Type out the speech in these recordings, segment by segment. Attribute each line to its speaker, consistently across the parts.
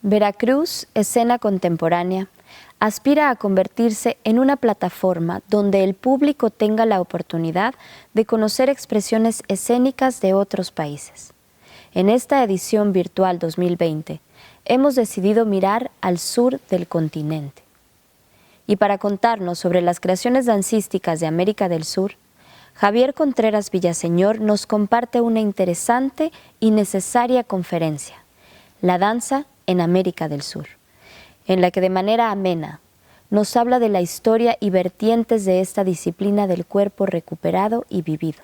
Speaker 1: Veracruz, escena contemporánea, aspira a convertirse en una plataforma donde el público tenga la oportunidad de conocer expresiones escénicas de otros países. En esta edición virtual 2020, hemos decidido mirar al sur del continente. Y para contarnos sobre las creaciones dancísticas de América del Sur, Javier Contreras Villaseñor nos comparte una interesante y necesaria conferencia, La danza en América del Sur, en la que de manera amena nos habla de la historia y vertientes de esta disciplina del cuerpo recuperado y vivido.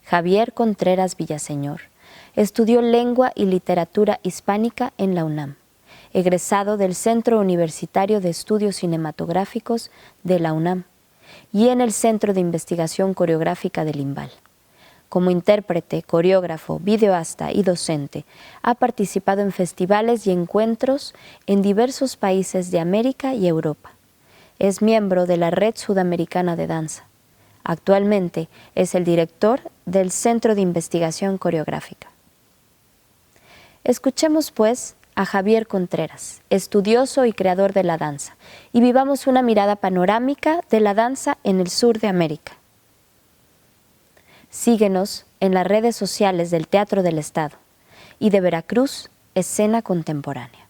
Speaker 1: Javier Contreras Villaseñor estudió lengua y literatura hispánica en la UNAM, egresado del Centro Universitario de Estudios Cinematográficos de la UNAM y en el Centro de Investigación Coreográfica del IMBAL. Como intérprete, coreógrafo, videoasta y docente, ha participado en festivales y encuentros en diversos países de América y Europa. Es miembro de la Red Sudamericana de Danza. Actualmente es el director del Centro de Investigación Coreográfica. Escuchemos, pues, a Javier Contreras, estudioso y creador de la danza, y vivamos una mirada panorámica de la danza en el sur de América. Síguenos en las redes sociales del Teatro del Estado y de Veracruz, Escena Contemporánea.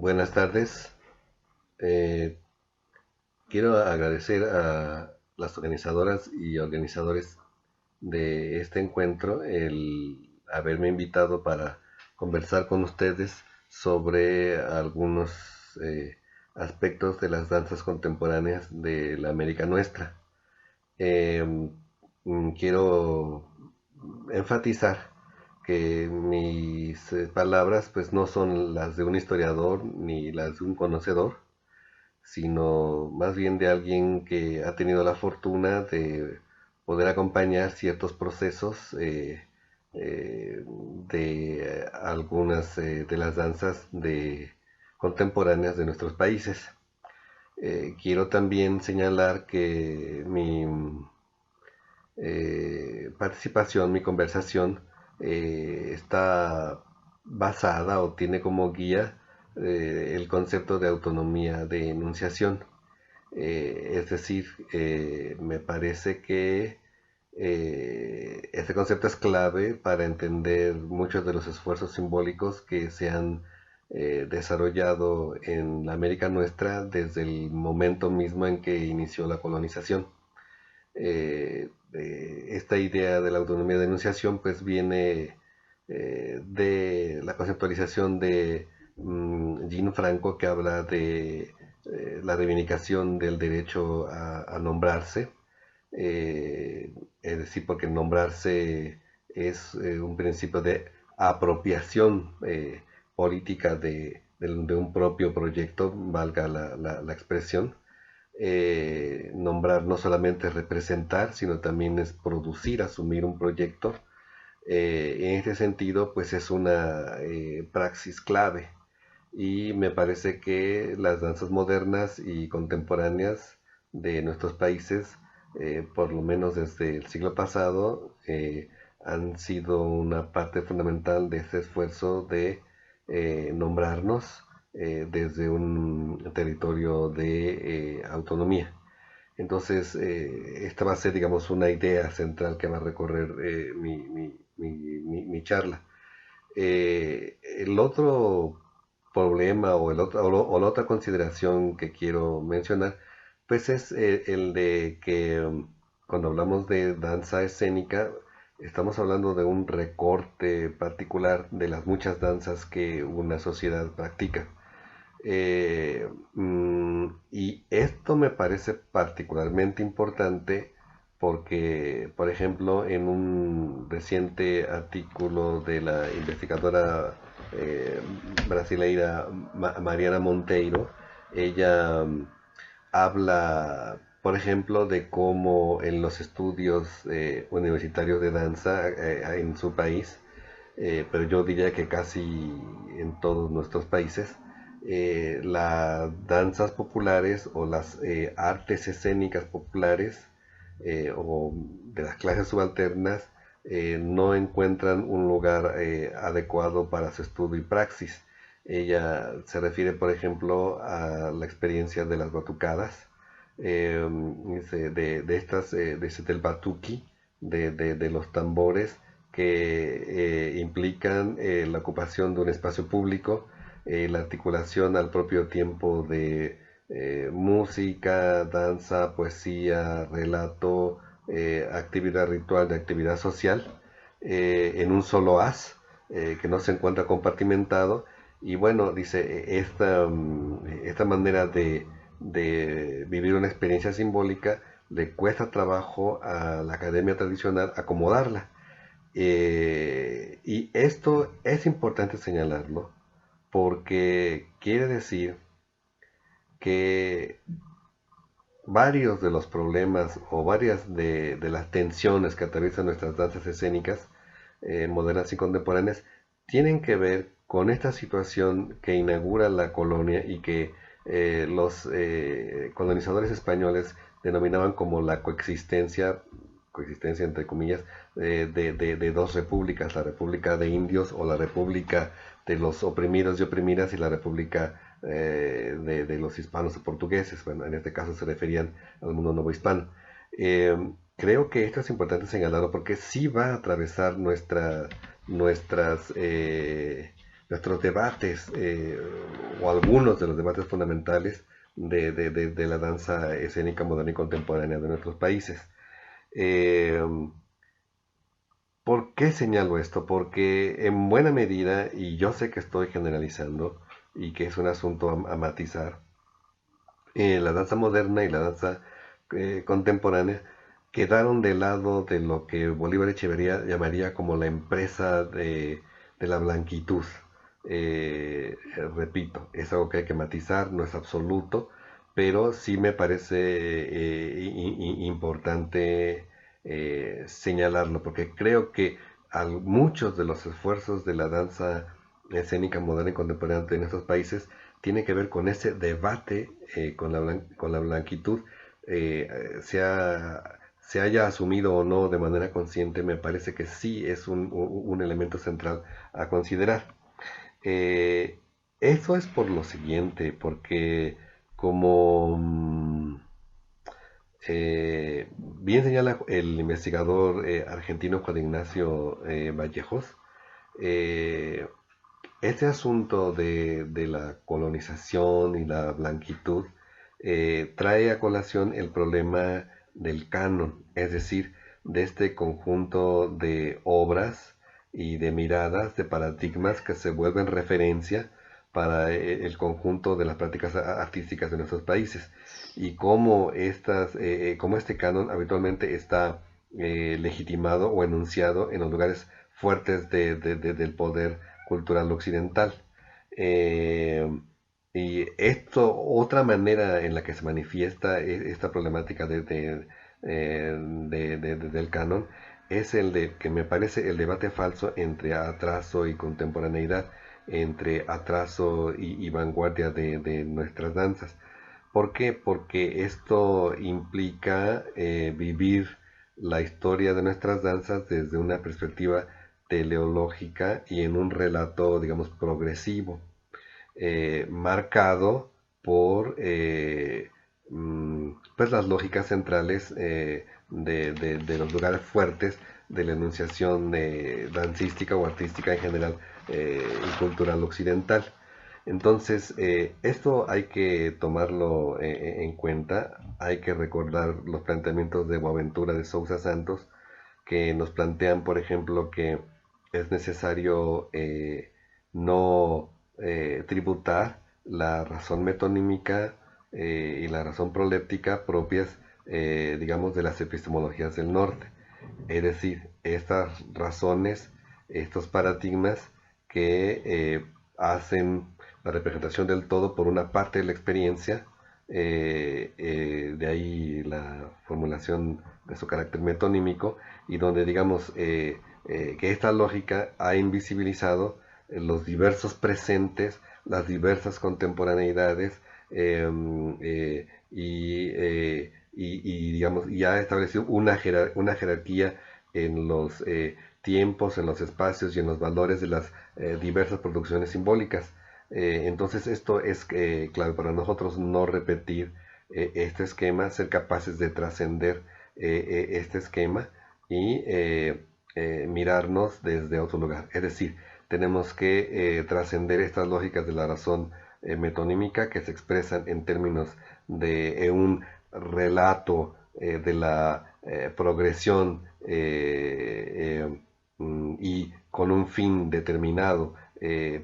Speaker 2: Buenas tardes. Eh, Quiero agradecer a las organizadoras y organizadores de este encuentro el haberme invitado para conversar con ustedes sobre algunos eh, aspectos de las danzas contemporáneas de la América nuestra. Eh, Quiero enfatizar que mis palabras pues no son las de un historiador ni las de un conocedor, sino más bien de alguien que ha tenido la fortuna de poder acompañar ciertos procesos de algunas de las danzas contemporáneas de nuestros países. Quiero también señalar que mi participación, mi conversación, está basada o tiene como guía el concepto de autonomía de enunciación. Es decir, me parece que este concepto es clave para entender muchos de los esfuerzos simbólicos que se han desarrollado en la América nuestra desde el momento mismo en que inició la colonización. Esta idea de la autonomía de enunciación pues viene de la conceptualización de Jean Franco, que habla de la reivindicación del derecho a nombrarse, es decir, porque nombrarse es un principio de apropiación política de un propio proyecto, valga la expresión. Nombrar no solamente es representar, sino también es producir, asumir un proyecto. En este sentido, pues es una praxis clave, y me parece que las danzas modernas y contemporáneas de nuestros países, por lo menos desde el siglo pasado, han sido una parte fundamental de este esfuerzo de nombrarnos desde un territorio de autonomía. Entonces, esta va a ser, digamos, una idea central que va a recorrer mi charla. El otro problema o la otra consideración que quiero mencionar, pues es el de que cuando hablamos de danza escénica, estamos hablando de un recorte particular de las muchas danzas que una sociedad practica. Y esto me parece particularmente importante porque, por ejemplo, en un reciente artículo de la investigadora eh, brasileira Mariana Monteiro, ella habla, por ejemplo, de cómo en los estudios universitarios de danza en su país, pero yo diría que casi en todos nuestros países, las danzas populares o las artes escénicas populares o de las clases subalternas no encuentran un lugar adecuado para su estudio y praxis. Ella se refiere, por ejemplo, a la experiencia de las batucadas, de estas, del batuki, de los tambores que implican la ocupación de un espacio público, la articulación al propio tiempo de música, danza, poesía, relato, actividad ritual, de actividad social, en un solo haz, que no se encuentra compartimentado. Y bueno, dice, esta manera de vivir una experiencia simbólica le cuesta trabajo a la academia tradicional acomodarla. Y esto es importante señalarlo porque quiere decir que varios de los problemas o varias de las tensiones que atraviesan nuestras danzas escénicas modernas y contemporáneas tienen que ver con esta situación que inaugura la colonia y que los colonizadores españoles denominaban como la coexistencia entre comillas, de dos repúblicas, la República de Indios o la República de los oprimidos y oprimidas y la República de los hispanos o portugueses. Bueno, en este caso se referían al mundo nuevo hispano. Creo que esto es importante señalarlo porque sí va a atravesar nuestras nuestros debates, o algunos de los debates fundamentales de la danza escénica moderna y contemporánea de nuestros países. Eh, ¿Por qué señalo esto? Porque en buena medida, y yo sé que estoy generalizando y que es un asunto a matizar, la danza moderna y la danza contemporánea quedaron de lado de lo que Bolívar Echeverría llamaría como la empresa de la blanquitud. Repito, es algo que hay que matizar, no es absoluto, pero sí me parece importante señalarlo, porque creo que muchos de los esfuerzos de la danza escénica moderna y contemporánea en estos países tiene que ver con ese debate con la blanquitud, se haya asumido o no de manera consciente, me parece que sí es un elemento central a considerar. Eh, Eso es por lo siguiente, porque como bien señala el investigador argentino Juan Ignacio Vallejos, eh, este asunto de la colonización y la blanquitud trae a colación el problema del canon, es decir, de este conjunto de obras y de miradas, de paradigmas que se vuelven referencia para el conjunto de las prácticas artísticas de nuestros países y cómo este canon habitualmente está legitimado o enunciado en los lugares fuertes del poder cultural occidental. Eh, y esto, otra manera en la que se manifiesta esta problemática del canon es el de, que me parece, el debate falso entre atraso y contemporaneidad, entre atraso y vanguardia de nuestras danzas. ¿Por qué? Porque esto implica vivir la historia de nuestras danzas desde una perspectiva teleológica y en un relato, digamos, progresivo, marcado por pues las lógicas centrales de los lugares fuertes de la enunciación dancística o artística en general y cultural occidental. Entonces, esto hay que tomarlo en cuenta, hay que recordar los planteamientos de Boaventura de Sousa Santos, que nos plantean, por ejemplo, que es necesario no tributar la razón metonímica y la razón proléptica propias, digamos, de las epistemologías del norte. Es decir, estas razones, estos paradigmas que hacen la representación del todo por una parte de la experiencia, de ahí la formulación de su carácter metonímico, y donde digamos que esta lógica ha invisibilizado los diversos presentes, las diversas contemporaneidades, digamos, y ha establecido una jerarquía en los tiempos, en los espacios y en los valores de las diversas producciones simbólicas. Entonces esto es clave para nosotros, no repetir este esquema, ser capaces de trascender este esquema y mirarnos desde otro lugar. Es decir, tenemos que trascender estas lógicas de la razón metonímica que se expresan en términos de un relato de la progresión y con un fin determinado,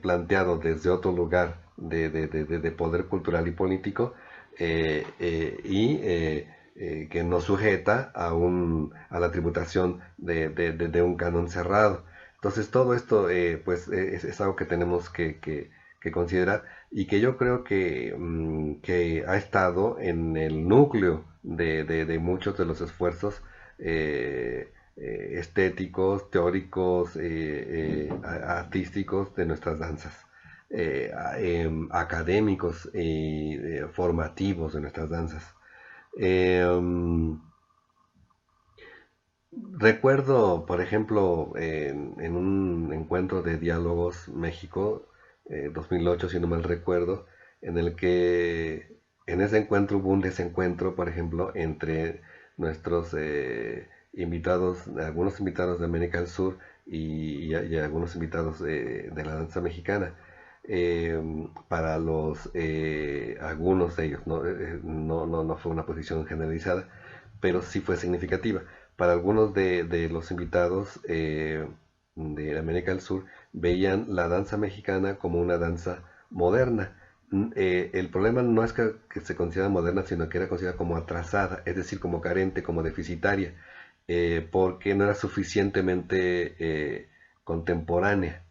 Speaker 2: planteado desde otro lugar de poder cultural y político, que nos sujeta a la tributación de un canon cerrado. Entonces todo esto pues es algo que tenemos que considerar y que yo creo que ha estado en el núcleo de muchos de los esfuerzos estéticos, teóricos, artísticos de nuestras danzas, académicos y formativos de nuestras danzas. Recuerdo, por ejemplo, en un encuentro de diálogos México, 2008, si no mal recuerdo, en el que en ese encuentro hubo un desencuentro, por ejemplo, entre nuestros algunos invitados de América del Sur y algunos invitados de la danza mexicana. Para algunos de ellos, ¿no? No fue una posición generalizada, pero sí fue significativa. Para algunos de los invitados de América del Sur veían la danza mexicana como una danza moderna. El problema no es que se considera moderna, sino que era considerada como atrasada, es decir, como carente, como deficitaria, porque no era suficientemente contemporánea.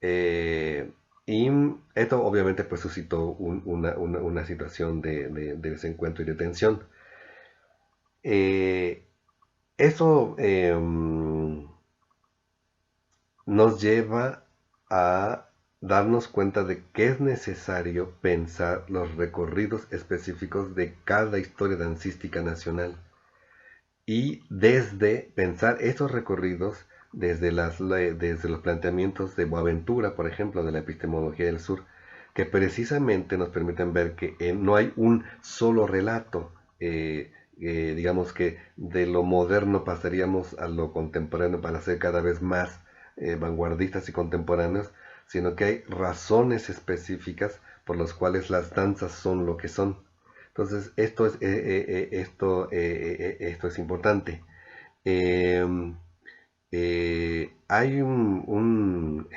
Speaker 2: Eh, y esto obviamente pues suscitó una situación de desencuentro y de tensión. Eh, eso nos lleva a darnos cuenta de que es necesario pensar los recorridos específicos de cada historia dancística nacional y desde pensar esos recorridos desde los planteamientos de Boaventura, por ejemplo, de la epistemología del sur, que precisamente nos permiten ver que no hay un solo relato, digamos que de lo moderno pasaríamos a lo contemporáneo para ser cada vez más vanguardistas y contemporáneos, sino que hay razones específicas por las cuales las danzas son lo que son. Entonces, esto es importante. Eh, Hay un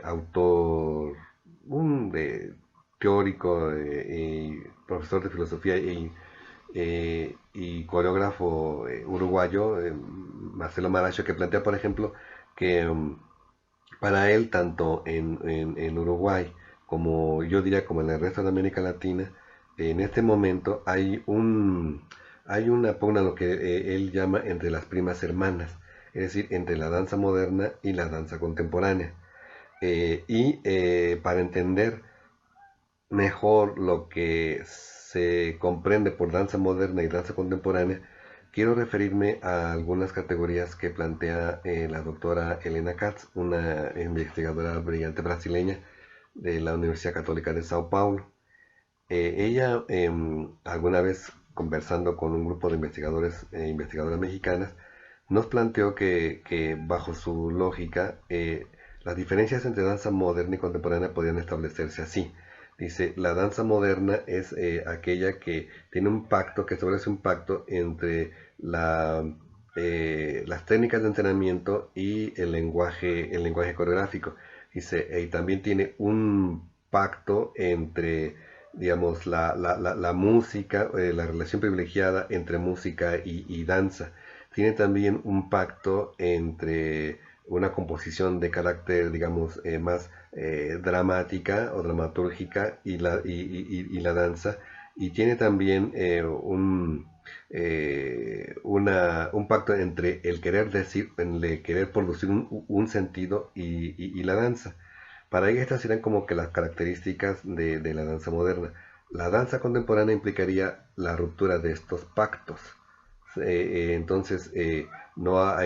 Speaker 2: autor, un teórico y profesor de filosofía y coreógrafo uruguayo, Marcelo Maracho, que plantea, por ejemplo, que para él, tanto en Uruguay como yo diría como en el resto de América Latina, en este momento hay una pugna, lo que él llama entre las primas hermanas, es decir, entre la danza moderna y la danza contemporánea. Para entender mejor lo que se comprende por danza moderna y danza contemporánea, quiero referirme a algunas categorías que plantea la doctora Helena Katz, una investigadora brillante brasileña de la Universidad Católica de Sao Paulo. Ella, alguna vez conversando con un grupo de investigadores e investigadoras mexicanas, nos planteó que bajo su lógica, las diferencias entre danza moderna y contemporánea podían establecerse así. Dice, la danza moderna es aquella que tiene un pacto, que establece un pacto entre las técnicas de entrenamiento y el lenguaje coreográfico. Dice, y también tiene un pacto entre, digamos, la música, la relación privilegiada entre música y danza. Tiene también un pacto entre una composición de carácter, digamos, más dramática o dramatúrgica y la danza. Y tiene también un pacto entre el querer decir, el querer producir un sentido y la danza. Para ella estas serían como que las características de la danza moderna. La danza contemporánea implicaría la ruptura de estos pactos. Entonces, no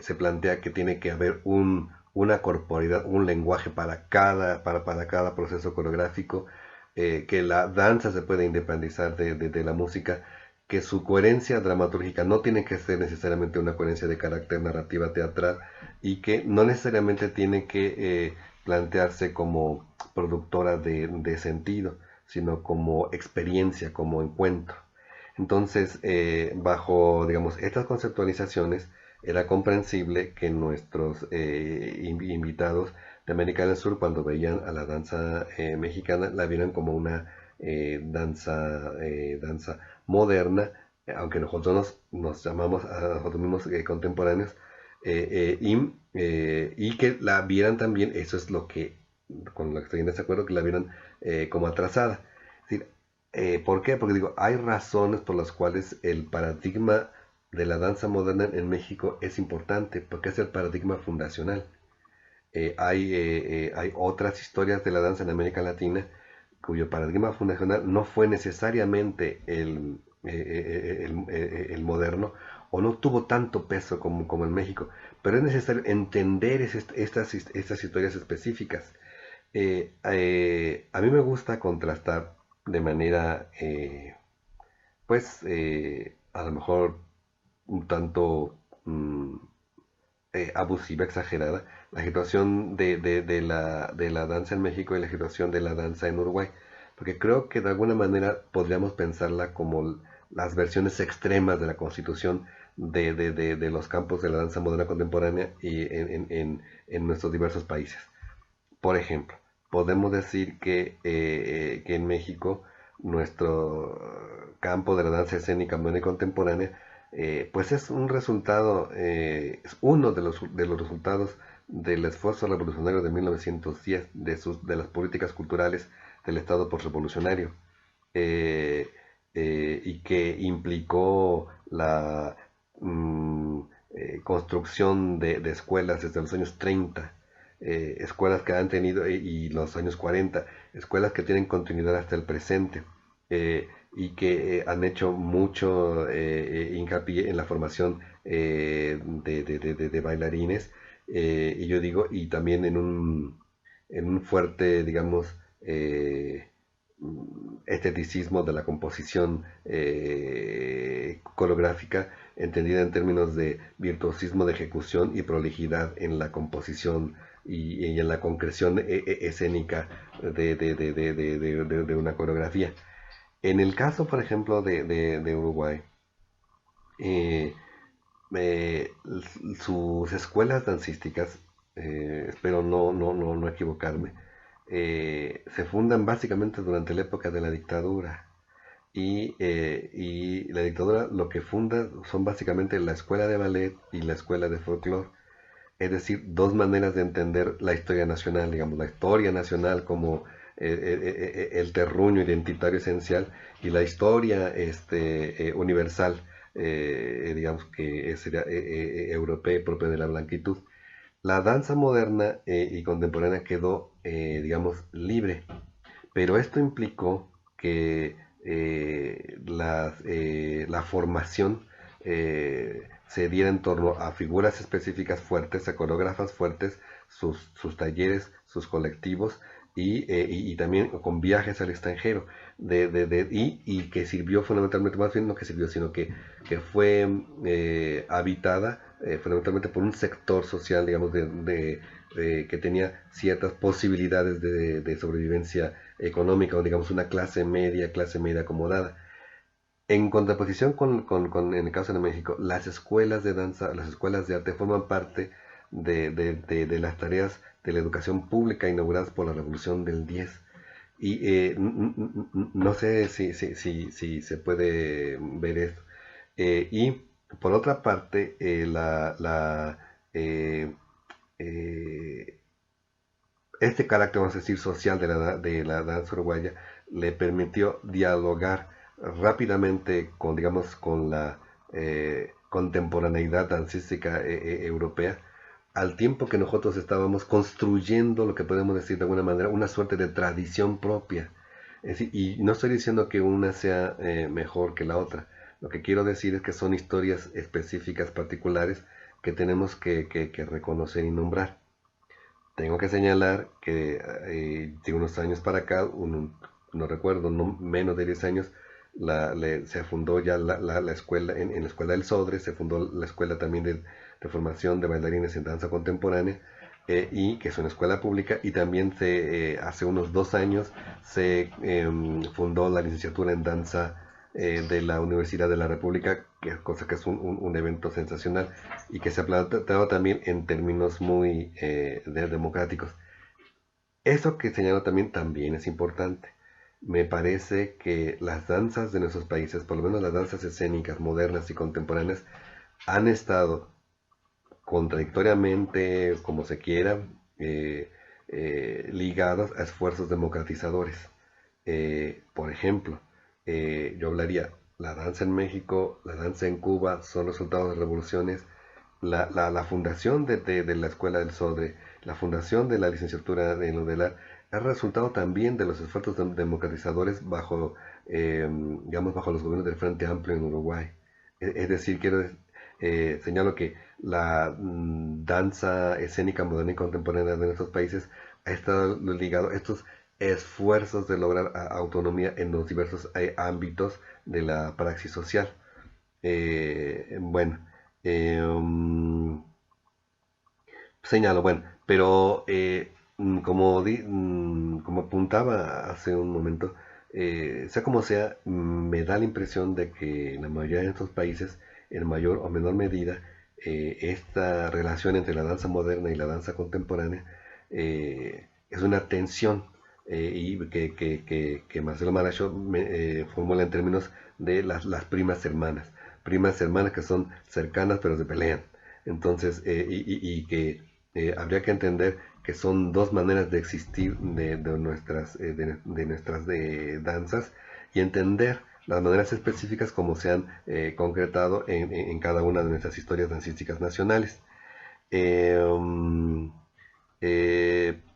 Speaker 2: se plantea que tiene que haber una corporeidad, un lenguaje para cada proceso coreográfico, que la danza se puede independizar de la música, que su coherencia dramatúrgica no tiene que ser necesariamente una coherencia de carácter narrativa teatral y que no necesariamente tiene que plantearse como productora de sentido, sino como experiencia, como encuentro. Entonces, bajo, digamos, estas conceptualizaciones, era comprensible que nuestros invitados de América del Sur, cuando veían a la danza mexicana, la vieran como una danza moderna, aunque nosotros nos llamamos a nosotros mismos contemporáneos, y que la vieran también, eso es lo que, con lo que estoy en desacuerdo, que la vieran como atrasada. Es decir, ¿por qué? Porque digo, hay razones por las cuales el paradigma de la danza moderna en México es importante, porque es el paradigma fundacional. Hay otras historias de la danza en América Latina cuyo paradigma fundacional no fue necesariamente el moderno o no tuvo tanto peso como en México, pero es necesario entender estas historias específicas. A mí me gusta contrastar de manera, pues, a lo mejor un tanto mm, abusiva, exagerada, la situación de la danza en México y la situación de la danza en Uruguay, porque creo que de alguna manera podríamos pensarla como las versiones extremas de la constitución de los campos de la danza moderna contemporánea y en nuestros diversos países. Por ejemplo, podemos decir que en México nuestro campo de la danza escénica moderna y contemporánea pues es un resultado, es uno de los resultados del esfuerzo revolucionario de 1910, de las políticas culturales del Estado postrevolucionario, eh, y que implicó la mm, construcción de escuelas desde los años 30, escuelas que han tenido, y los años 40, escuelas que tienen continuidad hasta el presente, y que han hecho mucho hincapié en la formación de bailarines, y yo digo, y también en un fuerte, digamos, esteticismo de la composición coreográfica, entendida en términos de virtuosismo de ejecución y prolijidad en la composición y en la concreción escénica de una coreografía. En el caso, por ejemplo, de Uruguay, eh, eh, sus escuelas dancísticas, espero no equivocarme, se fundan básicamente durante la época de la dictadura. Y la dictadura lo que funda son básicamente la escuela de ballet y la escuela de folclore. Es decir, dos maneras de entender la historia nacional, digamos, la historia nacional como el terruño identitario esencial y la historia universal, digamos, que sería europea propia de la blanquitud. La danza moderna y contemporánea quedó, digamos, libre, pero esto implicó que la formación se diera en torno a figuras específicas fuertes, a coreógrafas fuertes, sus talleres, sus colectivos y también con viajes al extranjero y que sirvió fundamentalmente, más bien no que sirvió, sino que fue habitada fundamentalmente por un sector social, digamos, que tenía ciertas posibilidades de sobrevivencia económica, o digamos una clase media acomodada. En contraposición en el caso de México, las escuelas de danza, las escuelas de arte forman parte de las tareas de la educación pública inauguradas por la Revolución del 10. Y no sé si se puede ver esto. Y por otra parte, eh, eh, este carácter, vamos a decir, social de la danza uruguaya le permitió dialogar rápidamente con, digamos, con la contemporaneidad dancística europea, al tiempo que nosotros estábamos construyendo lo que podemos decir de alguna manera, una suerte de tradición propia. Es decir, y no estoy diciendo que una sea mejor que la otra. Lo que quiero decir es que son historias específicas, particulares, que tenemos que reconocer y nombrar. Tengo que señalar que de unos años para acá, no recuerdo, no, menos de 10 años, se fundó ya la escuela, en la escuela del Sodre, se fundó la escuela también de formación de bailarines en danza contemporánea, y que es una escuela pública, y también hace unos 2 años se fundó la licenciatura en danza de la Universidad de la República, cosa que es un evento sensacional y que se ha planteado también en términos muy democráticos. Eso que señalo también es importante. Me parece que las danzas de nuestros países, por lo menos las danzas escénicas modernas y contemporáneas, han estado contradictoriamente, como se quiera, ligadas a esfuerzos democratizadores. Por ejemplo, yo hablaría, la danza en México, la danza en Cuba son resultados de revoluciones. La fundación de la Escuela del Sodre, la fundación de la licenciatura en Ludelar, es resultado también de los esfuerzos democratizadores digamos, bajo los gobiernos del Frente Amplio en Uruguay. Es decir, señalo que la danza escénica moderna y contemporánea de nuestros países ha estado ligado a estos esfuerzos de lograr autonomía en los diversos ámbitos de la praxis social. Bueno, Um, Señalo, bueno, pero como apuntaba hace un momento, sea como sea, me da la impresión de que en la mayoría de estos países, en mayor o menor medida, esta relación entre la danza moderna y la danza contemporánea es una tensión y que Marcelo Maracho formula en términos de las primas hermanas que son cercanas pero se pelean. Entonces, y que habría que entender que son dos maneras de existir de nuestras danzas y entender las maneras específicas como se han concretado en cada una de nuestras historias dancísticas nacionales. Eh, um,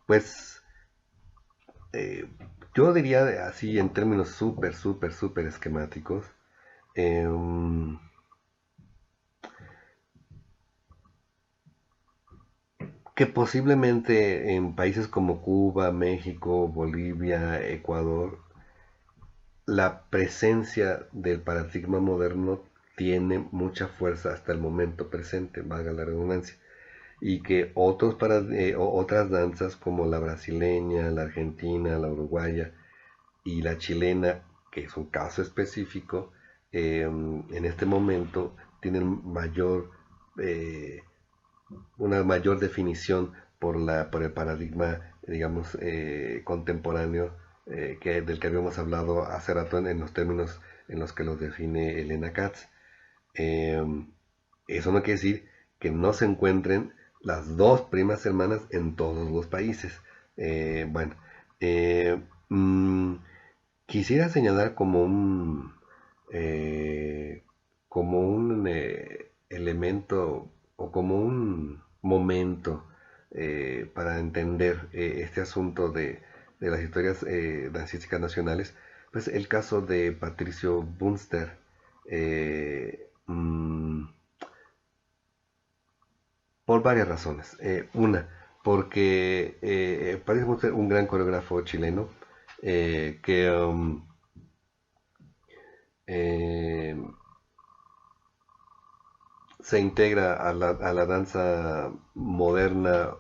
Speaker 2: pues eh, yo diría así en términos súper esquemáticos, eh, um, que posiblemente en países como Cuba, México, Bolivia, Ecuador, la presencia del paradigma moderno tiene mucha fuerza hasta el momento presente, valga la redundancia, y que otras danzas como la brasileña, la argentina, la uruguaya y la chilena, que es un caso específico, en este momento tienen eh, una mayor definición por el paradigma, digamos, contemporáneo del que habíamos hablado hace rato en los términos en los que los define Elena Katz. Eh, Eso no quiere decir que no se encuentren las dos primas hermanas en todos los países. Bueno, eh, mm, quisiera señalar como un elemento o como un momento para entender este asunto de las historias dancísticas nacionales, pues el caso de Patricio Bunster. Por varias razones. Una, porque Patricio Bunster, un gran coreógrafo chileno, que eh, se integra a la danza moderna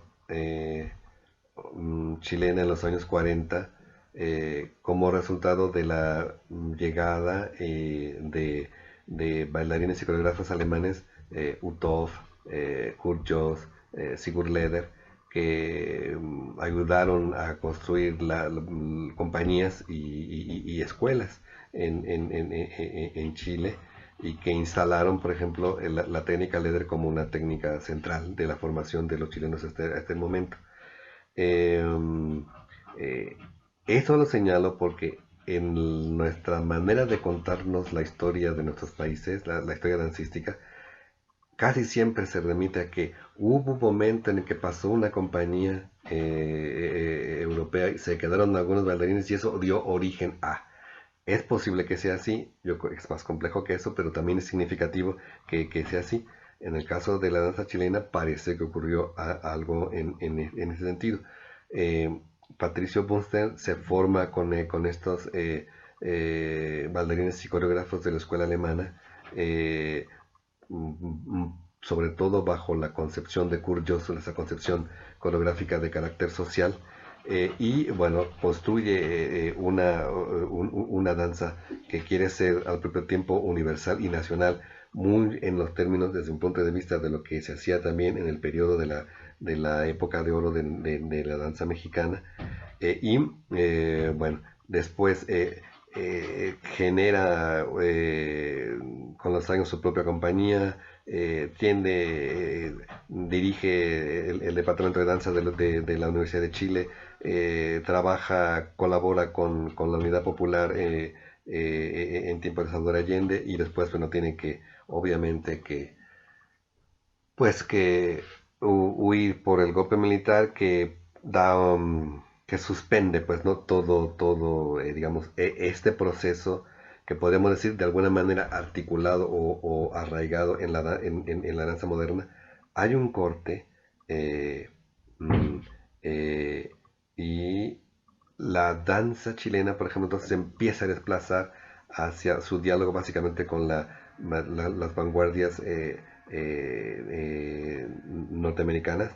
Speaker 2: chilena en los años 40 como resultado de la llegada de bailarines y coreógrafos alemanes, Uthoff, Kurt Joss, Sigurd Leder, que ayudaron a construir compañías y escuelas en Chile y que instalaron, por ejemplo, la técnica Leder como una técnica central de la formación de los chilenos hasta este momento. Eh, eh, Eso lo señalo porque en nuestra manera de contarnos la historia de nuestros países, la historia dancística, casi siempre se remite a que hubo un momento en el que pasó una compañía europea y se quedaron algunos bailarines y eso dio origen a. Es posible que sea así, yo creo que es más complejo que eso, pero también es significativo que sea así. En el caso de la danza chilena parece que ocurrió algo en ese sentido. Eh, Patricio Bunster se forma con estos bailarines y coreógrafos de la escuela alemana, eh, sobre todo bajo la concepción de Kurt Joss, esa concepción coreográfica de carácter social, y bueno, construye una danza que quiere ser al propio tiempo universal y nacional, muy en los términos desde un punto de vista de lo que se hacía también en el periodo de la época de oro de la danza mexicana. Bueno, después genera con los años su propia compañía, dirige el departamento de danza de la Universidad de Chile, trabaja, colabora con la Unidad Popular en tiempo de Salvador Allende y después bueno, tiene que, obviamente, que huir por el golpe militar que suspende pues no todo digamos este proceso que podemos decir de alguna manera articulado o arraigado en la danza moderna. Hay un corte eh, mm, eh, y la danza chilena, por ejemplo, entonces empieza a desplazar hacia su diálogo básicamente con las vanguardias norteamericanas,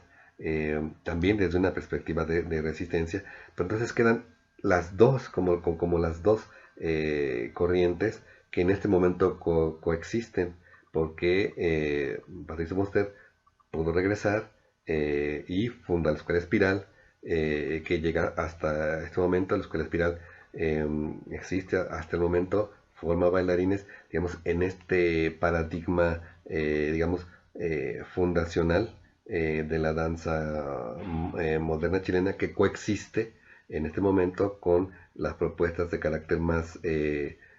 Speaker 2: también desde una perspectiva de resistencia, pero entonces quedan las dos, como las dos corrientes que en este momento coexisten, porque Patricio Monster pudo regresar y funda la Escuela Espiral, que llega hasta este momento. La Escuela Espiral existe hasta el momento, forma bailarines, digamos, en este paradigma, digamos, fundacional de la danza moderna chilena, que coexiste en este momento con las propuestas de carácter más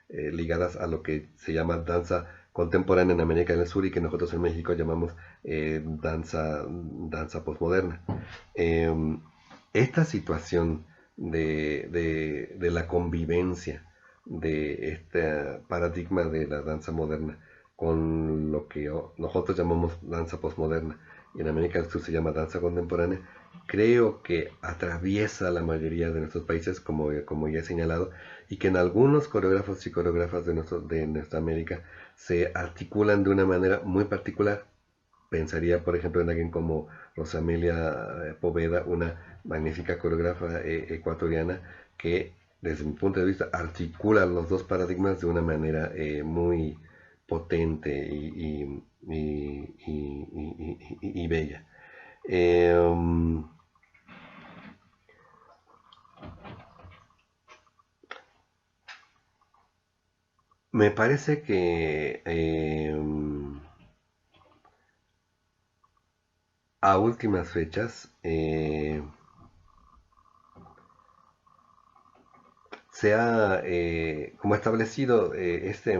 Speaker 2: ligadas a lo que se llama danza contemporánea en América del Sur y que nosotros en México llamamos danza postmoderna. Eh, Esta situación de la convivencia de este paradigma de la danza moderna con lo que nosotros llamamos danza postmoderna y en América del Sur se llama danza contemporánea, creo que atraviesa la mayoría de nuestros países, como ya he señalado, y que en algunos coreógrafos y coreógrafas de nuestra América se articulan de una manera muy particular. Pensaría, por ejemplo, en alguien como Rosamelia Poveda, una magnífica coreógrafa ecuatoriana que, desde mi punto de vista, articula los dos paradigmas de una manera muy potente y bella. Eh, Me parece que a últimas fechas se ha como establecido este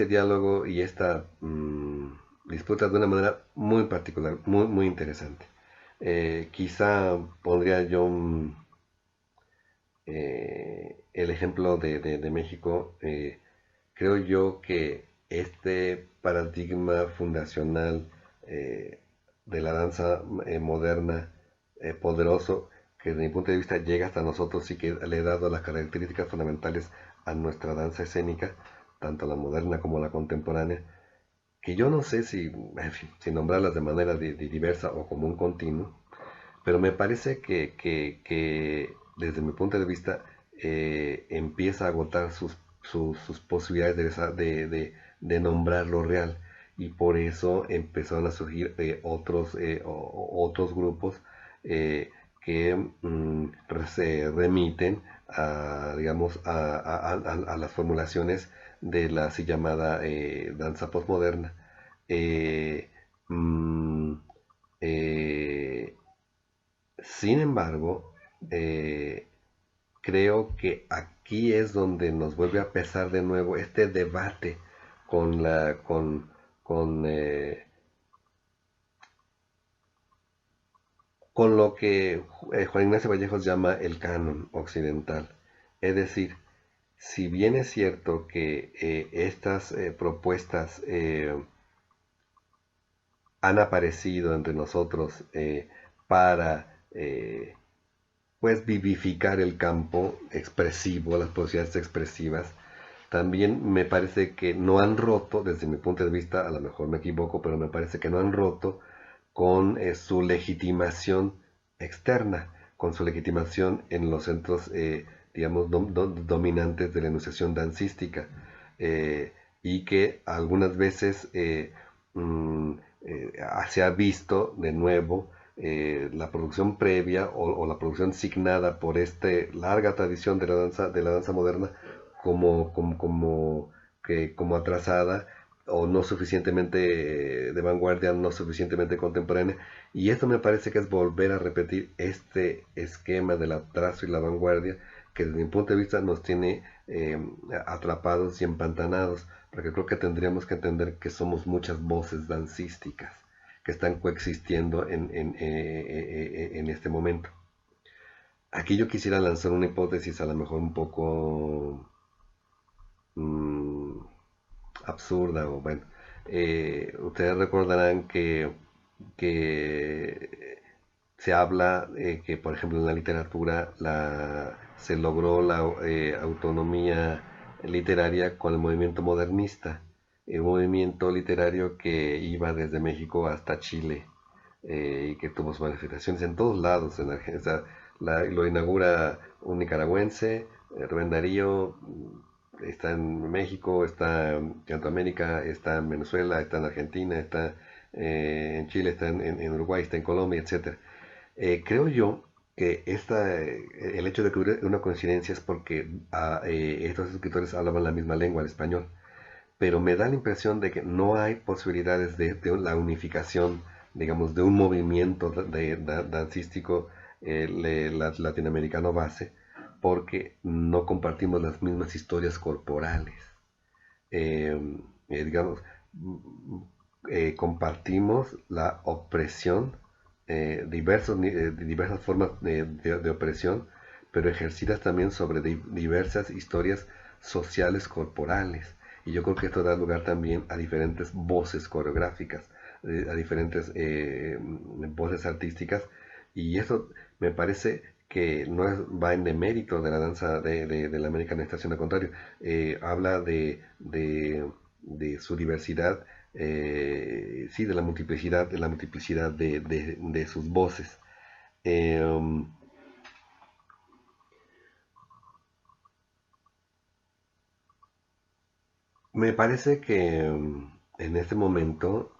Speaker 2: diálogo y esta disputa de una manera muy particular, muy interesante. Quizá pondría yo el ejemplo de México. Creo yo que este paradigma fundacional de la danza moderna, poderoso, que desde mi punto de vista llega hasta nosotros y que le ha dado las características fundamentales a nuestra danza escénica, tanto la moderna como la contemporánea, que yo no sé si, en fin, si nombrarlas de manera diversa o como un continuo, pero me parece que desde mi punto de vista empieza a agotar sus posibilidades de nombrar lo real, y por eso empezaron a surgir otros grupos que se remiten a, digamos, a las formulaciones de la así llamada danza postmoderna. Eh, mm, eh, Sin embargo, eh, creo que aquí es donde nos vuelve a pesar de nuevo este debate con con, con lo que Juan Ignacio Vallejos llama el canon occidental. Es decir, si bien es cierto que estas propuestas han aparecido entre nosotros para pues vivificar el campo expresivo, las posibilidades expresivas, también me parece que no han roto, desde mi punto de vista, a lo mejor me equivoco, pero me parece que no han roto con su legitimación externa, con su legitimación en los centros, digamos, dominantes de la enunciación dancística, y que algunas veces mm, se ha visto de nuevo la producción previa o la producción signada por esta larga tradición de la danza moderna como atrasada o no suficientemente de vanguardia, no suficientemente contemporánea. Y esto me parece que es volver a repetir este esquema del atraso y la vanguardia que desde mi punto de vista nos tiene atrapados y empantanados, porque creo que tendríamos que entender que somos muchas voces dancísticas que están coexistiendo en este momento. Aquí yo quisiera lanzar una hipótesis a lo mejor un poco mmm, absurda, o bueno, ustedes recordarán que se habla que, por ejemplo, en la literatura se logró la autonomía literaria con el movimiento modernista, un movimiento literario que iba desde México hasta Chile y que tuvo sus manifestaciones en todos lados en Argentina. O sea, lo inaugura un nicaragüense, Rubén Darío, está en México, está en Centroamérica, está en Venezuela, está en Argentina, está en Chile, está en Uruguay, está en Colombia, etcétera. Creo yo que el hecho de que hubiera una coincidencia es porque estos escritores hablaban la misma lengua, el español, pero me da la impresión de que no hay posibilidades de la unificación, digamos, de un movimiento dancístico latinoamericano base, porque no compartimos las mismas historias corporales. Eh, digamos, compartimos la opresión, diversas formas de opresión, pero ejercidas también sobre diversas historias sociales corporales. Y yo creo que esto da lugar también a diferentes voces coreográficas, a diferentes voces artísticas, y eso me parece que no va en demérito de la danza de la americanización, al contrario, habla de su diversidad, sí, de la multiplicidad de sus voces. Eh, Me parece que en este momento,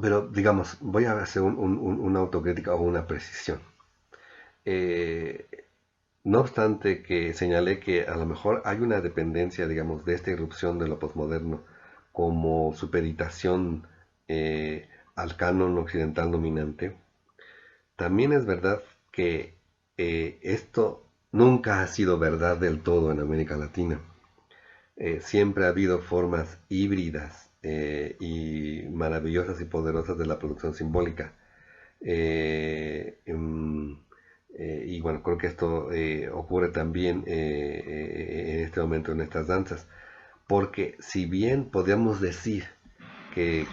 Speaker 2: pero digamos, voy a hacer una autocrítica o una precisión. Eh, no obstante que señalé que a lo mejor hay una dependencia, digamos, de esta irrupción de lo posmoderno como supeditación al canon occidental dominante, también es verdad que esto nunca ha sido verdad del todo en América Latina. Siempre ha habido formas híbridas y maravillosas y poderosas de la producción simbólica. Em, y bueno, creo que esto ocurre también en este momento en estas danzas, porque si bien podríamos decir que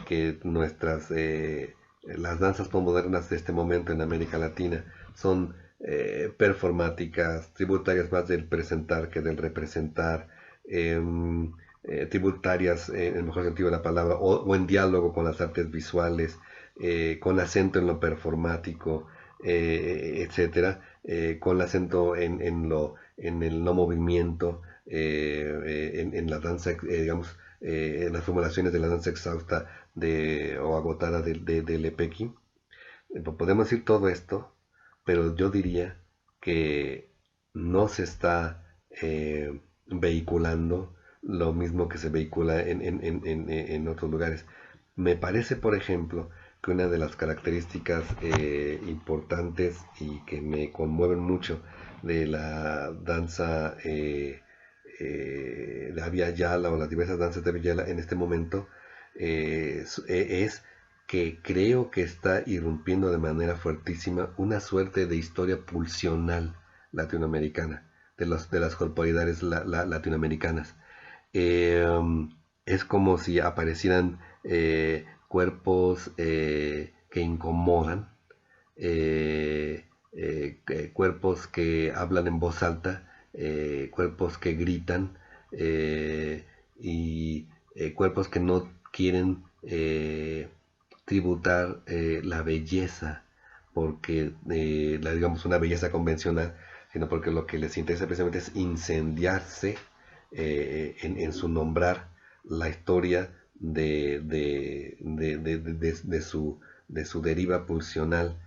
Speaker 2: las danzas no modernas de este momento en América Latina son performáticas, tributarias más del presentar que del representar, tributarias en el mejor sentido de la palabra, o en diálogo con las artes visuales, con acento en lo performático, etcétera, con acento en el no movimiento, en la danza, digamos, en las formulaciones de la danza exhausta o agotada de Lepeki. Podemos decir todo esto, pero yo diría que no se está vehiculando lo mismo que se vehicula en otros lugares. Me parece, por ejemplo, que una de las características importantes y que me conmueven mucho de la danza de Abya Yala o las diversas danzas de Abya Yala en este momento es que creo que está irrumpiendo de manera fuertísima una suerte de historia pulsional latinoamericana, de las corporalidades latinoamericanas. Eh, es como si aparecieran cuerpos que incomodan, cuerpos que hablan en voz alta, cuerpos que gritan y cuerpos que no quieren tributar la belleza porque digamos una belleza convencional, sino porque lo que les interesa precisamente es incendiarse en su nombrar la historia de su deriva pulsional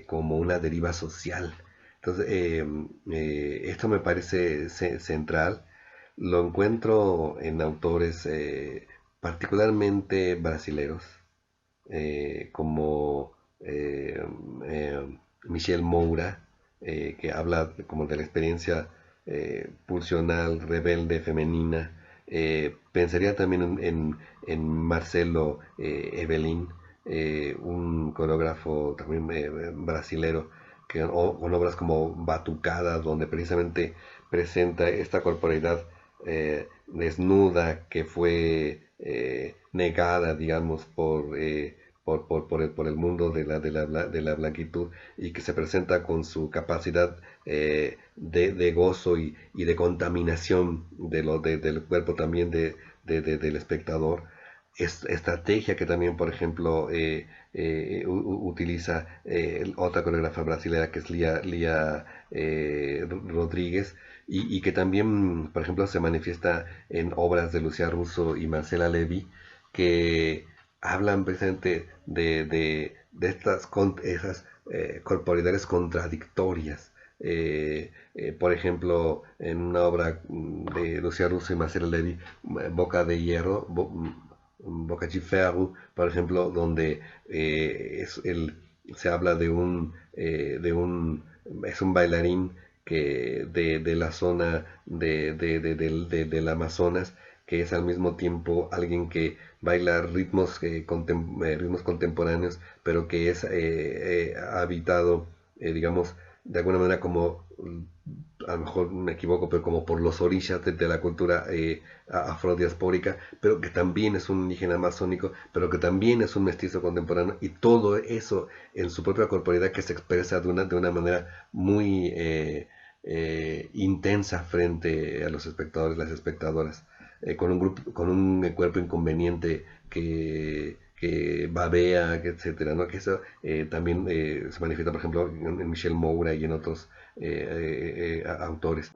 Speaker 2: como una deriva social. Entonces, esto me parece central. Lo encuentro en autores particularmente brasileros, como Michel Moura, que habla como de la experiencia pulsional, rebelde, femenina. Pensaría también en Marcelo Evelyn, un coreógrafo también brasilero, con obras como Batucadas, donde precisamente presenta esta corporalidad desnuda que fue negada, digamos, por el mundo de la blanquitud y que se presenta con su capacidad de gozo y de contaminación del cuerpo también del espectador. Estrategia que también, por ejemplo, utiliza otra coreógrafa brasileña que es Lía Rodríguez, y que también, por ejemplo, se manifiesta en obras de Lucía Russo y Marcela Levy, que hablan precisamente de esas corporalidades contradictorias. Por ejemplo, en una obra de Lucía Russo y Marcela Levy, Boca de Hierro, Boca de Ferro, por ejemplo, donde se habla es un bailarín de la zona del Amazonas, que es al mismo tiempo alguien que baila ritmos contemporáneos, pero que es habitado, digamos, de alguna manera como, a lo mejor me equivoco, pero como por los orillas de la cultura afrodiaspórica, pero que también es un indígena amazónico, pero que también es un mestizo contemporáneo, y todo eso en su propia corporalidad que se expresa de una manera muy intensa frente a los espectadores, las espectadoras, con un cuerpo inconveniente que babea, etcétera, ¿no? Que eso también se manifiesta, por ejemplo, en Michel Moura y en otros autores.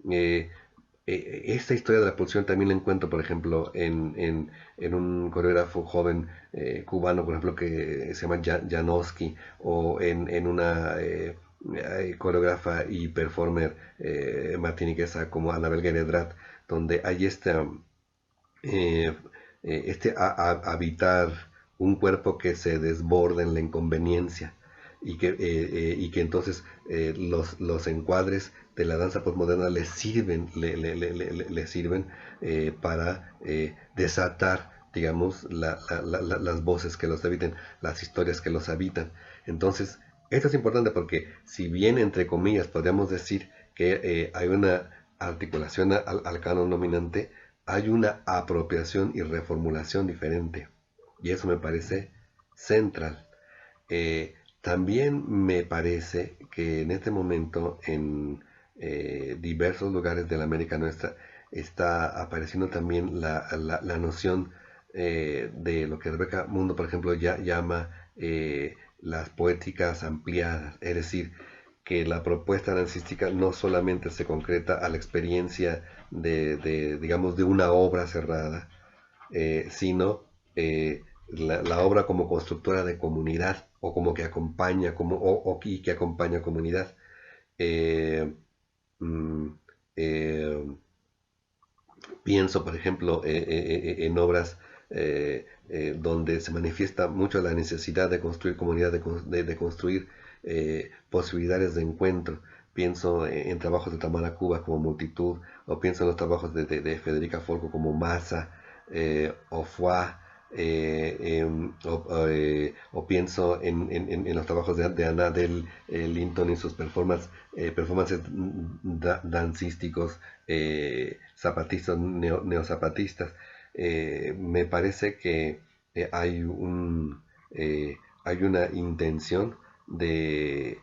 Speaker 2: Eh, Esta historia de la pulsión también la encuentro, por ejemplo, en un coreógrafo joven cubano, por ejemplo, que se llama Janowski, o en una coreógrafa y performer martiniquesa como Anabel Gueredrat, donde hay eh, habitar un cuerpo que se desborda en la inconveniencia y que entonces los encuadres de la danza postmoderna les sirven, le sirven para desatar, digamos, las voces que los habitan, las historias que los habitan. Entonces, esto es importante porque si bien, entre comillas, podríamos decir que hay una articulación al canon dominante, hay una apropiación y reformulación diferente. Y eso me parece central. También me parece que en este momento en diversos lugares de la América nuestra está apareciendo también la noción de lo que Rebeca Mundo, por ejemplo, ya llama las poéticas ampliadas, es decir, que la propuesta dancística no solamente se concreta a la experiencia digamos, de una obra cerrada, sino la obra como constructora de comunidad, o como que acompaña, y que acompaña comunidad. Mm, eh, Pienso, por ejemplo, en obras donde se manifiesta mucho la necesidad de construir comunidad, de construir posibilidades de encuentro. Pienso en trabajos de Tamara Cuba como Multitud, o pienso en los trabajos de Federica Folco como Masa, o Foix, o pienso en los trabajos de Anna Del Linton y sus performances dancísticos, zapatistas, neozapatistas. Me parece que hay una intención de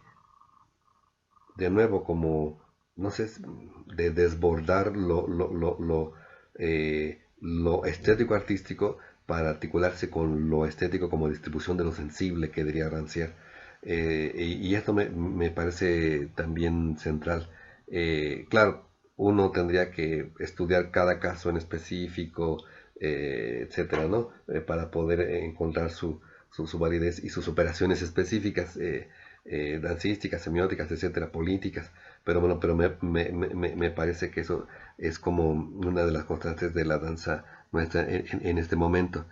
Speaker 2: nuevo, como, no sé, de desbordar lo estético artístico para articularse con lo estético como distribución de lo sensible, que diría Rancière. Y esto me parece también central. Claro, uno tendría que estudiar cada caso en específico, etcétera, ¿no? Para poder encontrar su validez y sus operaciones específicas, dancísticas, semióticas, etcétera, políticas. Pero bueno, me parece que eso es como una de las constantes de la danza nuestra en este momento.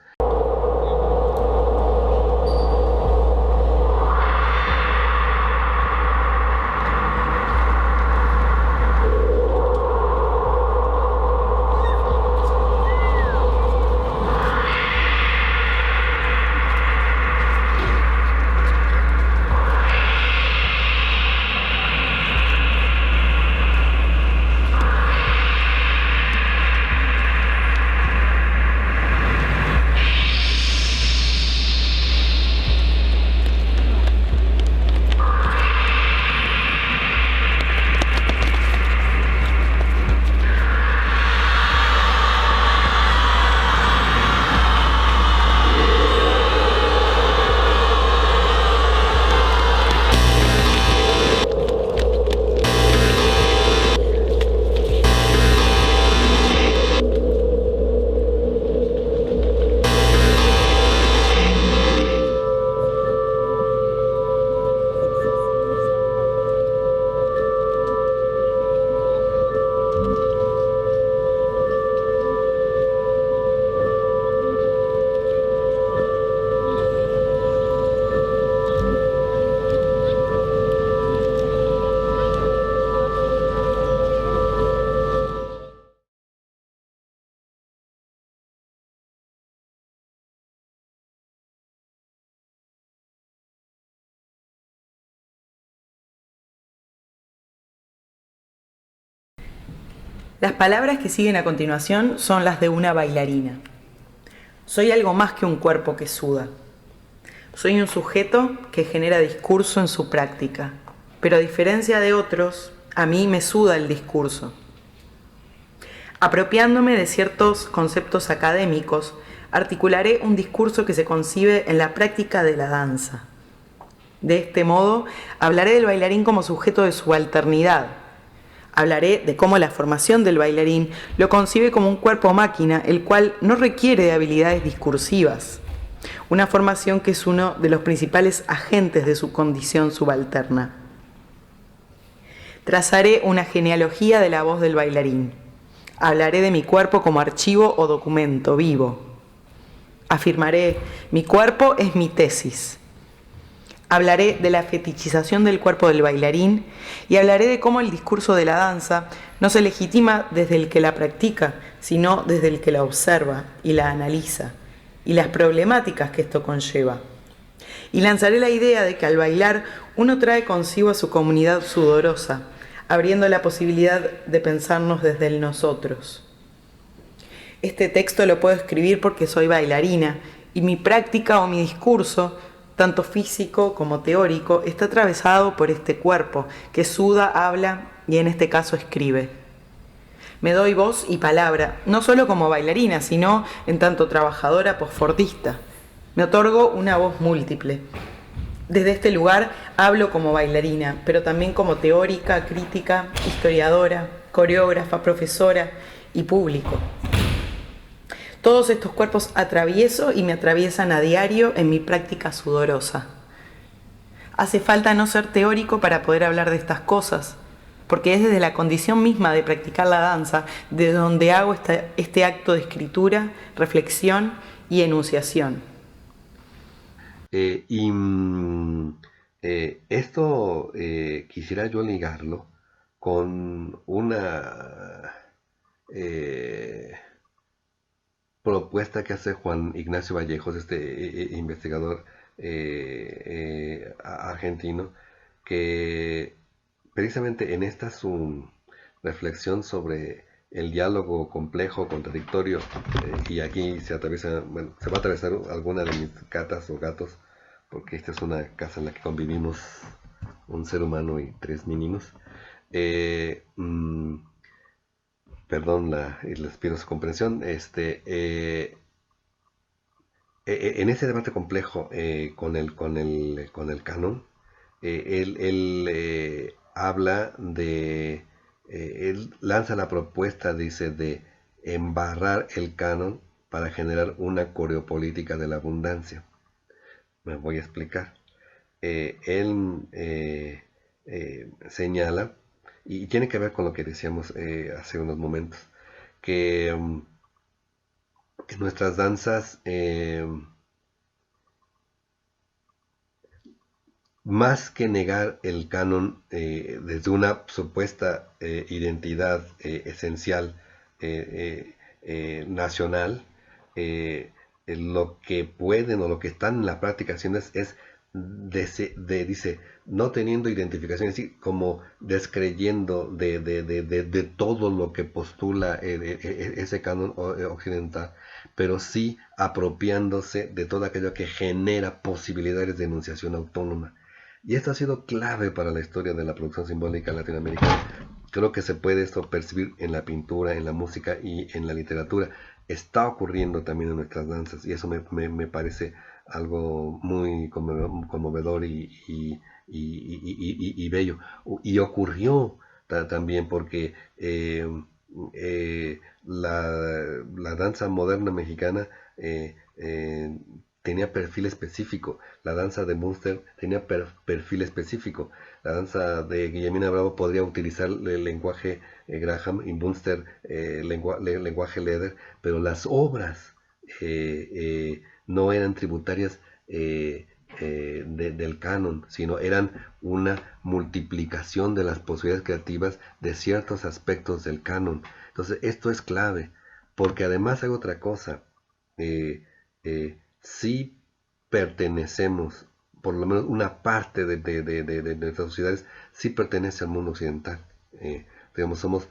Speaker 3: Las palabras que siguen a continuación son las de una bailarina. Soy algo más que un cuerpo que suda. Soy un sujeto que genera discurso en su práctica, pero a diferencia de otros, a mí me suda el discurso. Apropiándome de ciertos conceptos académicos, articularé un discurso que se concibe en la práctica de la danza. De este modo, hablaré del bailarín como sujeto de subalternidad. Hablaré de cómo la formación del bailarín lo concibe como un cuerpo máquina, el cual no requiere de habilidades discursivas. Una formación que es uno de los principales agentes de su condición subalterna. Trazaré una genealogía de la voz del bailarín. Hablaré de mi cuerpo como archivo o documento vivo. Afirmaré, mi cuerpo es mi tesis. Hablaré de la fetichización del cuerpo del bailarín y hablaré de cómo el discurso de la danza no se legitima desde el que la practica, sino desde el que la observa y la analiza, y las problemáticas que esto conlleva. Y lanzaré la idea de que al bailar uno trae consigo a su comunidad sudorosa, abriendo la posibilidad de pensarnos desde el nosotros. Este texto lo puedo escribir porque soy bailarina y mi práctica o mi discurso, tanto físico como teórico, está atravesado por este cuerpo que suda, habla y en este caso escribe. Me doy voz y palabra, no solo como bailarina, sino en tanto trabajadora postfordista. Me otorgo una voz múltiple. Desde este lugar hablo como bailarina, pero también como teórica, crítica, historiadora, coreógrafa, profesora y público. Todos estos cuerpos atravieso y me atraviesan a diario en mi práctica sudorosa. Hace falta no ser teórico para poder hablar de estas cosas, porque es desde la condición misma de practicar la danza de donde hago este acto de escritura, reflexión y enunciación.
Speaker 2: Esto quisiera yo ligarlo con una propuesta que hace Juan Ignacio Vallejos, investigador argentino, que precisamente en esta su reflexión sobre el diálogo complejo, contradictorio, y aquí se atraviesa, bueno, se va a atravesar alguna de mis gatas o gatos, porque esta es una casa en la que convivimos un ser humano y 3 meninos. Eh, mm, Perdón, les pido su comprensión. En ese debate complejo con el canon, él habla él lanza la propuesta, dice, de embarrar el canon para generar una coreopolítica de la abundancia. Me voy a explicar. Él señala, y tiene que ver con lo que decíamos hace unos momentos, que nuestras danzas, más que negar el canon desde una supuesta identidad esencial nacional, lo que pueden o lo que están en la práctica haciendo es dice, no teniendo identificación, es decir, como descreyendo de todo lo que postula ese canon occidental, pero sí apropiándose de todo aquello que genera posibilidades de enunciación autónoma. Y esto ha sido clave para la historia de la producción simbólica latinoamericana. Creo que se puede esto percibir en la pintura, en la música y en la literatura. Está ocurriendo también en nuestras danzas y eso me parece algo muy conmovedor y bello. Y ocurrió también porque la danza moderna mexicana tenía perfil específico. La danza de Munster tenía perfil específico. La danza de Guillermina Bravo podría utilizar el lenguaje Graham y Munster lenguaje Leder, pero las obras no eran tributarias del canon, sino eran una multiplicación de las posibilidades creativas de ciertos aspectos del canon. Entonces esto es clave, porque además hay otra cosa. Si pertenecemos, por lo menos una parte de nuestras sociedades, sí pertenece al mundo occidental. Digamos, somos,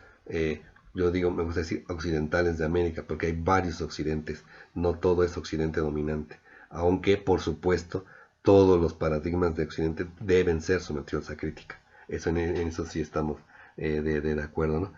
Speaker 2: yo digo, me gusta decir occidentales de América, porque hay varios occidentes, no todo es occidente dominante, aunque por supuesto todos los paradigmas de occidente deben ser sometidos a crítica. En eso sí estamos de acuerdo, ¿no?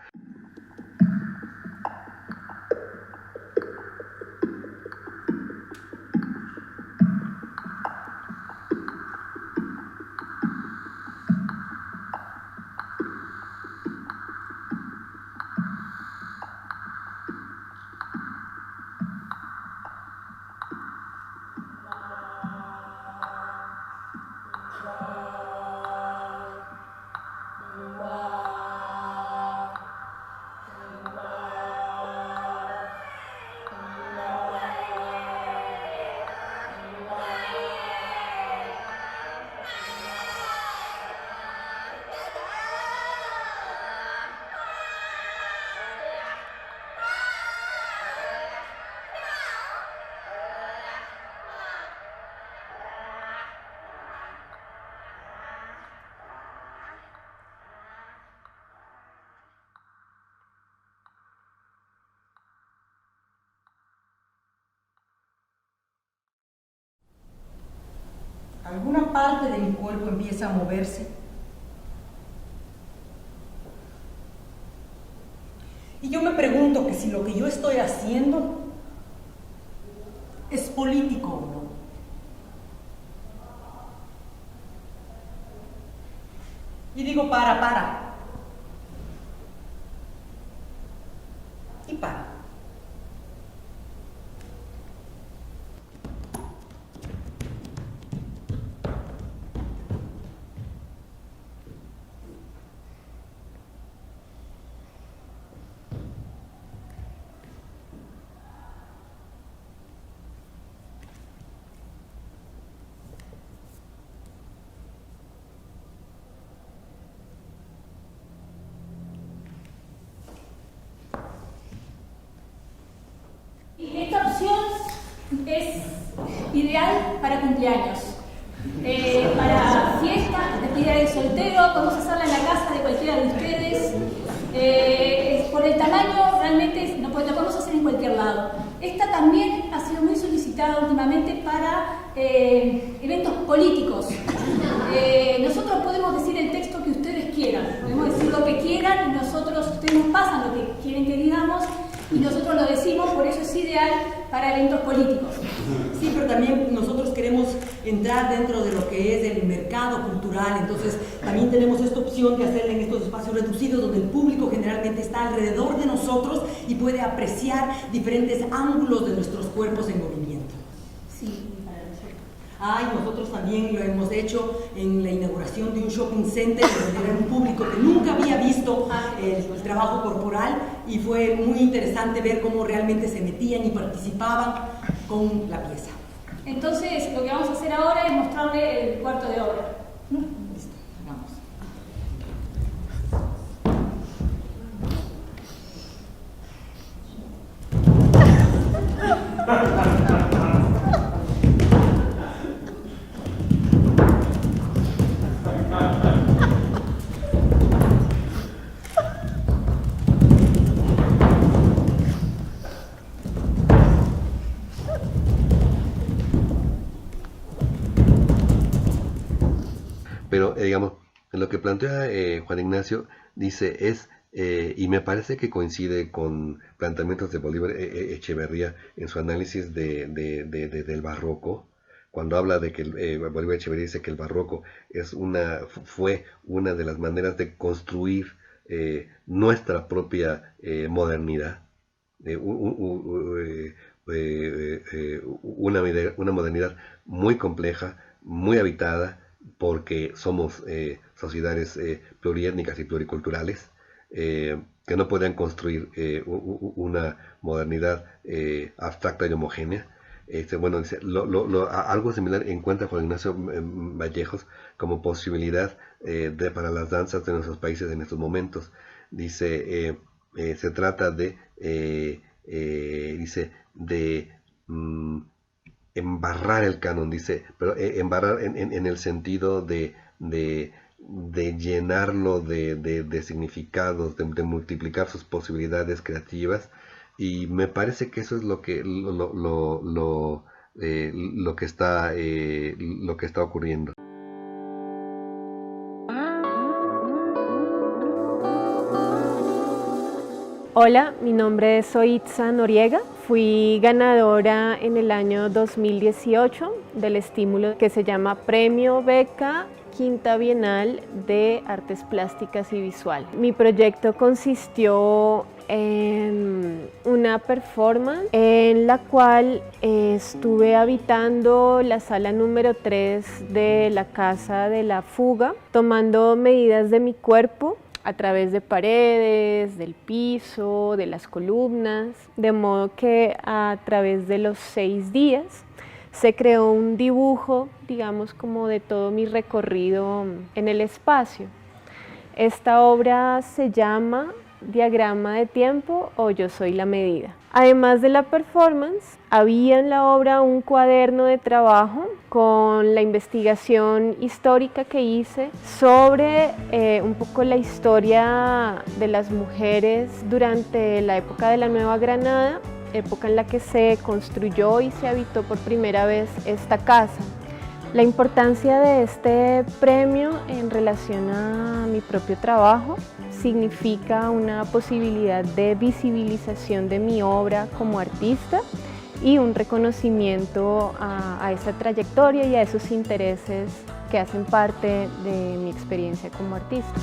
Speaker 4: empieza a moverse. Y yo me pregunto que si lo que yo estoy haciendo es político o no. Y digo, para. Y para.
Speaker 5: Esta opción es ideal para cumpleaños, para fiesta, despedida de soltero, podemos hacerla en la casa de cualquiera de ustedes. Por el tamaño realmente lo podemos hacer en cualquier lado. Esta también ha sido muy solicitada últimamente para eventos políticos. Nosotros podemos decir el texto que ustedes quieran, podemos decir lo que quieran y ustedes nos pasan lo que quieren que digamos y nosotros lo decimos, por eso es ideal para eventos políticos.
Speaker 4: Sí, pero también nosotros queremos entrar dentro de lo que es el mercado cultural, entonces también tenemos esta opción de hacerla en estos espacios reducidos donde el público generalmente está alrededor de nosotros y puede apreciar diferentes ángulos de nuestros cuerpos en movimiento.
Speaker 5: Sí.
Speaker 4: Nosotros también lo hemos hecho en la inauguración de un shopping center donde era un público que nunca había visto el trabajo corporal y fue muy interesante ver cómo realmente se metían y participaban con la pieza.
Speaker 5: Entonces, lo que vamos a hacer ahora es mostrarle el cuarto de obra.
Speaker 4: Listo, vamos.
Speaker 2: Pero, digamos, lo que plantea Juan Ignacio dice y me parece que coincide con planteamientos de Bolívar Echeverría en su análisis del barroco, cuando habla de que Bolívar Echeverría dice que el barroco fue una de las maneras de construir nuestra propia modernidad, una modernidad muy compleja, muy habitada, porque somos sociedades pluriétnicas y pluriculturales que no pueden construir una modernidad abstracta y homogénea. Dice, algo similar encuentra Juan Ignacio Vallejos como posibilidad para las danzas de nuestros países en estos momentos. Dice, se trata de embarrar el canon, dice, pero embarrar en el sentido de llenarlo de significados, de multiplicar sus posibilidades creativas, y me parece que eso es lo que está ocurriendo.
Speaker 6: Hola, mi nombre es Itza Noriega. Fui ganadora en el año 2018 del estímulo que se llama Premio Beca Quinta Bienal de Artes Plásticas y Visual. Mi proyecto consistió en una performance en la cual estuve habitando la sala número 3 de la Casa de la Fuga, tomando medidas de mi cuerpo a través de paredes, del piso, de las columnas, de modo que a través de los 6 días se creó un dibujo, digamos, como de todo mi recorrido en el espacio. Esta obra se llama Diagrama de Tiempo o Yo Soy la Medida. Además de la performance, había en la obra un cuaderno de trabajo con la investigación histórica que hice sobre un poco la historia de las mujeres durante la época de la Nueva Granada, época en la que se construyó y se habitó por primera vez esta casa. La importancia de este premio en relación a mi propio trabajo significa una posibilidad de visibilización de mi obra como artista y un reconocimiento a esa trayectoria y a esos intereses que hacen parte de mi experiencia como artista.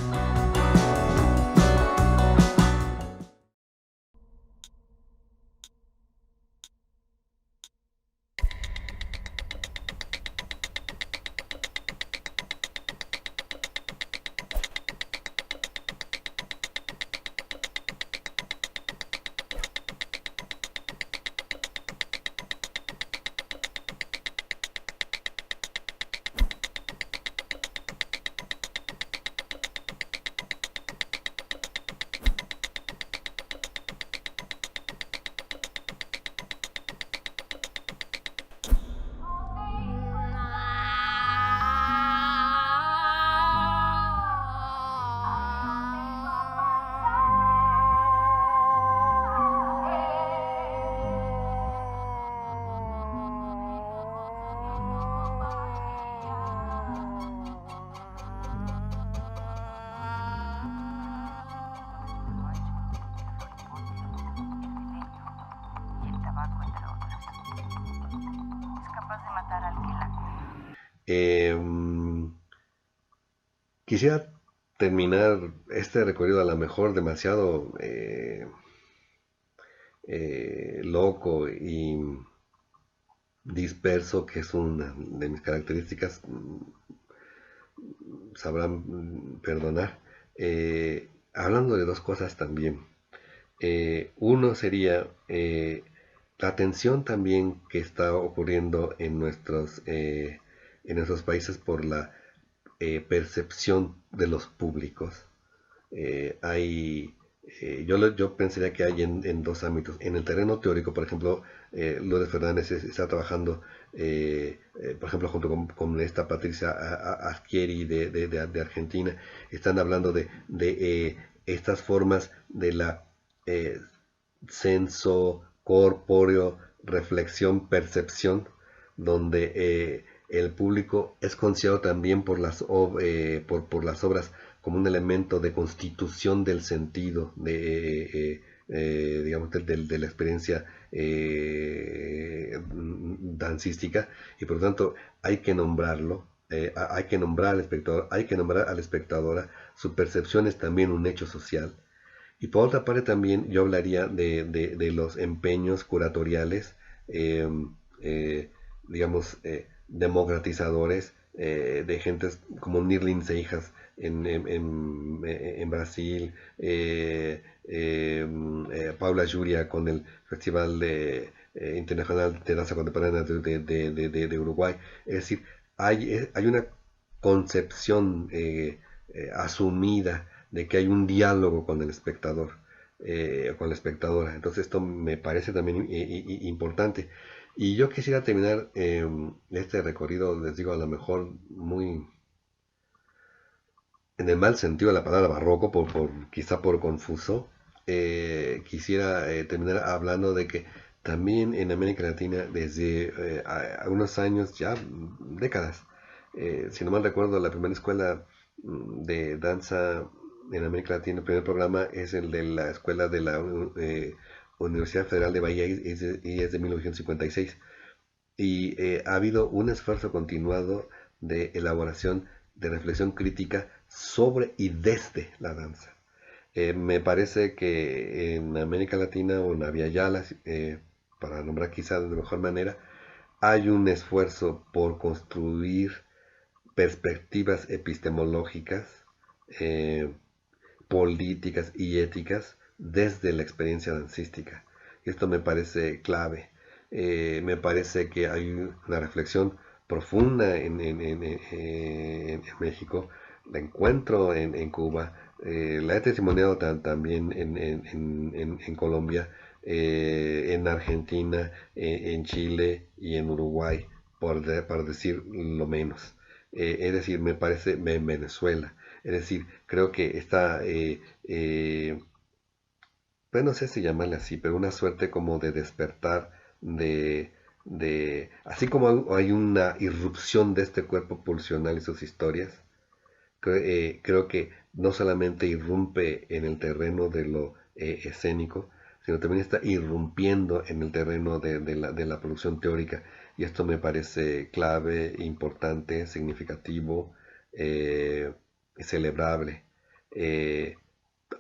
Speaker 2: Quisiera terminar este recorrido a lo mejor demasiado loco y disperso, que es una de mis características, sabrán perdonar, hablando de dos cosas también. Uno sería la tensión también que está ocurriendo en nuestros países por la percepción de los públicos. Yo pensaría que hay en dos ámbitos. En el terreno teórico, por ejemplo, Lourdes Fernández está trabajando, por ejemplo, junto con esta Patricia Aschieri de Argentina, están hablando de estas formas de la senso corpóreo, reflexión, percepción, donde el público es considerado también por las obras como un elemento de constitución del sentido, digamos, de la experiencia dancística, y por lo tanto hay que nombrarlo, hay que nombrar al espectador, hay que nombrar a la espectadora. Su percepción es también un hecho social. Y por otra parte también yo hablaría de los empeños curatoriales, digamos, democratizadores, de gentes como Nirlin Seijas en Brasil, Paula Yuria con el Festival Internacional de Danza Contemporánea de Uruguay. Es decir, hay una concepción asumida de que hay un diálogo con el espectador, con la espectadora. Entonces esto me parece también importante. Y yo quisiera terminar este recorrido, les digo, a lo mejor muy en el mal sentido de la palabra barroco, quizá por confuso. Quisiera terminar hablando de que también en América Latina, desde algunos años, ya décadas, si no mal recuerdo, la primera escuela de danza en América Latina, el primer programa es el de la escuela de la Universidad Federal de Bahía, y es de 1956. Y ha habido un esfuerzo continuado de elaboración, de reflexión crítica sobre y desde la danza. Me parece que en América Latina o en Avia Yala, para nombrar quizás de mejor manera, hay un esfuerzo por construir perspectivas epistemológicas, políticas y éticas desde la experiencia dancística. Esto me parece clave. Me parece que hay una reflexión profunda en México, la encuentro en Cuba, la he testimoniado también en Colombia, en Argentina, en Chile y en Uruguay, para decir lo menos. Es decir, me parece en Venezuela. Es decir, creo que está, pues no sé si llamarle así, pero una suerte como de despertar de así como hay una irrupción de este cuerpo pulsional y sus historias, creo que no solamente irrumpe en el terreno de lo escénico, sino también está irrumpiendo en el terreno de la producción teórica, y esto me parece clave, importante, significativo, celebrable.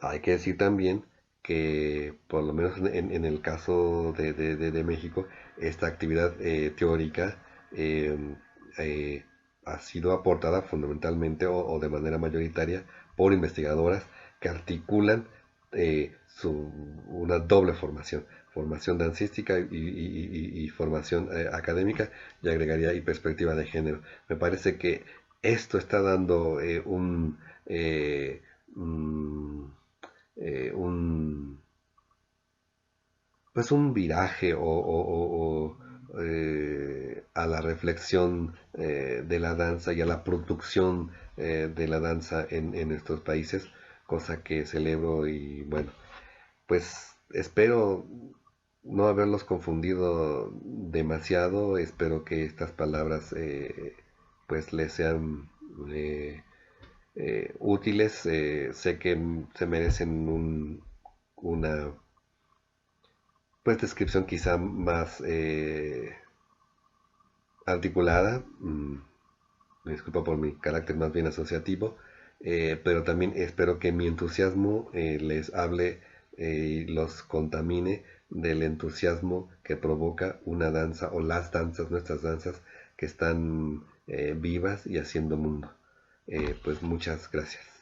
Speaker 2: Hay que decir también que, por lo menos en el caso de México, esta actividad teórica ha sido aportada fundamentalmente o de manera mayoritaria por investigadoras que articulan una doble formación dancística y formación académica, y agregaría y perspectiva de género. Me parece que esto está dando un pues un viraje a la reflexión de la danza y a la producción de la danza en estos países, cosa que celebro. Y bueno, pues espero no haberlos confundido demasiado. Espero que estas palabras pues les sean útiles. Sé que se merecen una pues descripción quizá más articulada. Me disculpo por mi carácter más bien asociativo, pero también espero que mi entusiasmo les hable y los contamine del entusiasmo que provoca una danza, o las danzas, nuestras danzas, que están vivas y haciendo mundo. Pues muchas gracias.